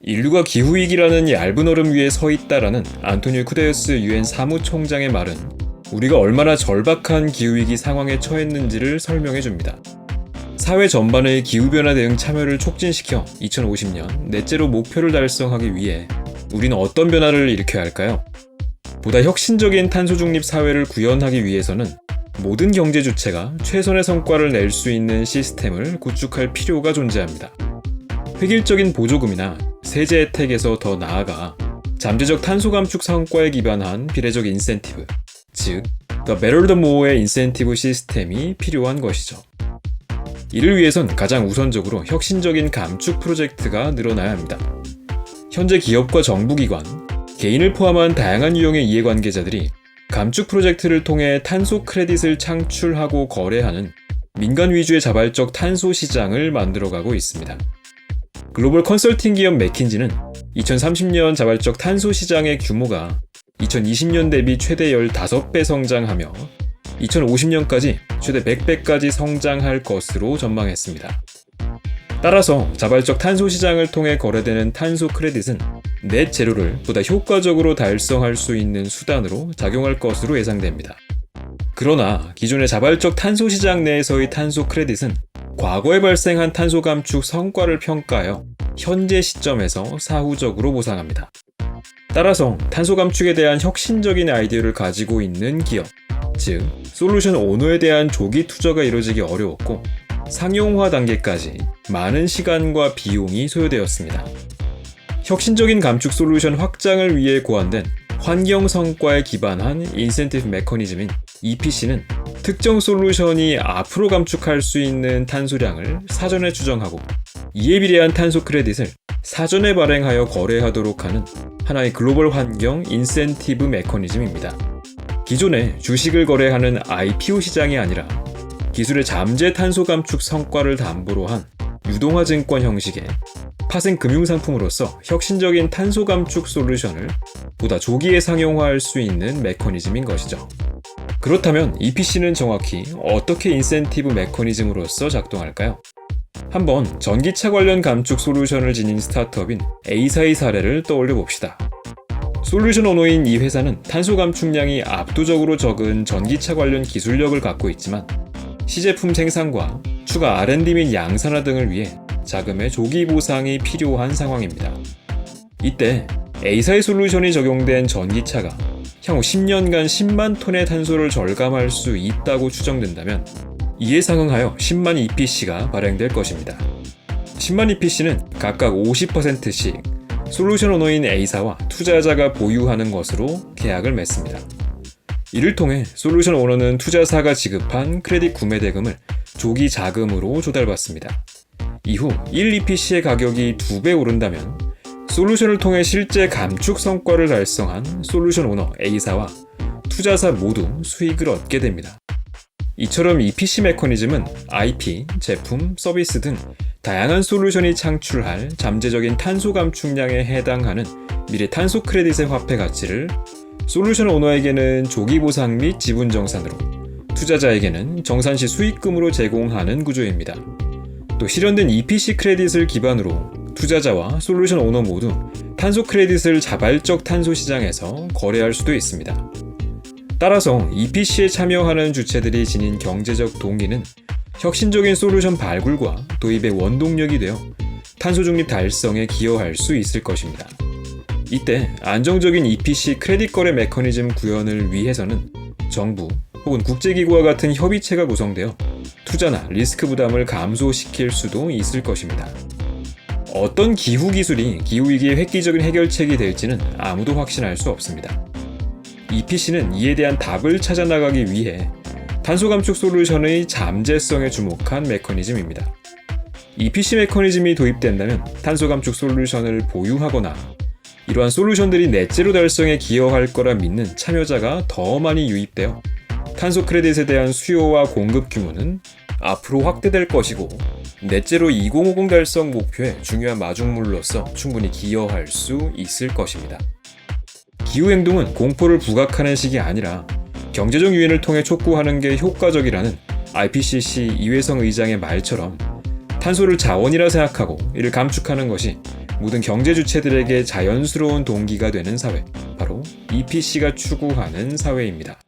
인류가 기후위기라는 얇은 얼음 위에 서 있다라는 안토니오 쿠데우스 유엔 사무총장의 말은 우리가 얼마나 절박한 기후위기 상황에 처했는지를 설명해줍니다. 사회 전반의 기후변화 대응 참여를 촉진시켜 2050년 넷제로 목표를 달성하기 위해 우리는 어떤 변화를 일으켜야 할까요? 보다 혁신적인 탄소 중립 사회를 구현하기 위해서는 모든 경제 주체가 최선의 성과를 낼 수 있는 시스템을 구축할 필요가 존재합니다. 획일적인 보조금이나 세제 혜택에서 더 나아가 잠재적 탄소 감축 성과에 기반한 비례적 인센티브, 즉 The Better the More의 인센티브 시스템이 필요한 것이죠. 이를 위해선 가장 우선적으로 혁신적인 감축 프로젝트가 늘어나야 합니다. 현재 기업과 정부기관, 개인을 포함한 다양한 유형의 이해관계자들이 감축 프로젝트를 통해 탄소 크레딧을 창출하고 거래하는 민간 위주의 자발적 탄소 시장을 만들어가고 있습니다. 글로벌 컨설팅 기업 맥킨지는 2030년 자발적 탄소 시장의 규모가 2020년 대비 최대 15배 성장하며 2050년까지 최대 100배까지 성장할 것으로 전망했습니다. 따라서 자발적 탄소 시장을 통해 거래되는 탄소 크레딧은 넷 제로를 보다 효과적으로 달성할 수 있는 수단으로 작용할 것으로 예상됩니다. 그러나 기존의 자발적 탄소 시장 내에서의 탄소 크레딧은 과거에 발생한 탄소 감축 성과를 평가하여 현재 시점에서 사후적으로 보상합니다. 따라서 탄소 감축에 대한 혁신적인 아이디어를 가지고 있는 기업, 즉 솔루션 오너에 대한 조기 투자가 이루어지기 어려웠고 상용화 단계까지 많은 시간과 비용이 소요되었습니다. 혁신적인 감축 솔루션 확장을 위해 고안된 환경 성과에 기반한 인센티브 메커니즘인 EPC는 특정 솔루션이 앞으로 감축할 수 있는 탄소량을 사전에 추정하고 이에 비례한 탄소 크레딧을 사전에 발행하여 거래하도록 하는 하나의 글로벌 환경 인센티브 메커니즘입니다. 기존에 주식을 거래하는 IPO 시장이 아니라 기술의 잠재 탄소 감축 성과를 담보로 한 유동화 증권 형식의 파생 금융상품으로서 혁신적인 탄소 감축 솔루션을 보다 조기에 상용화할 수 있는 메커니즘인 것이죠. 그렇다면 EPC는 정확히 어떻게 인센티브 메커니즘으로서 작동할까요? 한번 전기차 관련 감축 솔루션을 지닌 스타트업인 A사의 사례를 떠올려 봅시다. 솔루션 오너인 이 회사는 탄소 감축량이 압도적으로 적은 전기차 관련 기술력을 갖고 있지만 시제품 생산과 추가 R&D 및 양산화 등을 위해 자금의 조기 보상이 필요한 상황입니다. 이때 A사의 솔루션이 적용된 전기차가 향후 10년간 10만 톤의 탄소를 절감할 수 있다고 추정된다면 이에 상응하여 10만 EPC가 발행될 것입니다. 10만 EPC는 각각 50%씩 솔루션 오너인 A사와 투자자가 보유하는 것으로 계약을 맺습니다. 이를 통해 솔루션 오너는 투자사가 지급한 크레딧 구매 대금을 조기 자금으로 조달받습니다. 이후 1 EPC의 가격이 2배 오른다면 솔루션을 통해 실제 감축 성과를 달성한 솔루션 오너 A사와 투자사 모두 수익을 얻게 됩니다. 이처럼 EPC 메커니즘은 IP, 제품, 서비스 등 다양한 솔루션이 창출할 잠재적인 탄소 감축량에 해당하는 미래 탄소 크레딧의 화폐 가치를 솔루션 오너에게는 조기 보상 및 지분 정산으로, 투자자에게는 정산 시 수익금으로 제공하는 구조입니다. 또 실현된 EPC 크레딧을 기반으로 투자자와 솔루션 오너 모두 탄소 크레딧을 자발적 탄소 시장에서 거래할 수도 있습니다. 따라서 EPC에 참여하는 주체들이 지닌 경제적 동기는 혁신적인 솔루션 발굴과 도입의 원동력이 되어 탄소 중립 달성에 기여할 수 있을 것입니다. 이때 안정적인 EPC 크레딧 거래 메커니즘 구현을 위해서는 정부 혹은 국제기구와 같은 협의체가 구성되어 투자나 리스크 부담을 감소시킬 수도 있을 것입니다. 어떤 기후 기술이 기후위기의 획기적인 해결책이 될지는 아무도 확신할 수 없습니다. EPC는 이에 대한 답을 찾아 나가기 위해 탄소 감축 솔루션의 잠재성에 주목한 메커니즘입니다. EPC 메커니즘이 도입된다면 탄소 감축 솔루션을 보유하거나 이러한 솔루션들이 넷제로 달성에 기여할 거라 믿는 참여자가 더 많이 유입되어 탄소 크레딧에 대한 수요와 공급 규모는 앞으로 확대될 것이고 넷제로 2050 달성 목표의 중요한 마중물로서 충분히 기여할 수 있을 것입니다. 기후행동은 공포를 부각하는 식이 아니라 경제적 유인을 통해 촉구하는 게 효과적이라는 IPCC 이회성 의장의 말처럼 탄소를 자원이라 생각하고 이를 감축하는 것이 모든 경제 주체들에게 자연스러운 동기가 되는 사회, 바로 EPC가 추구하는 사회입니다.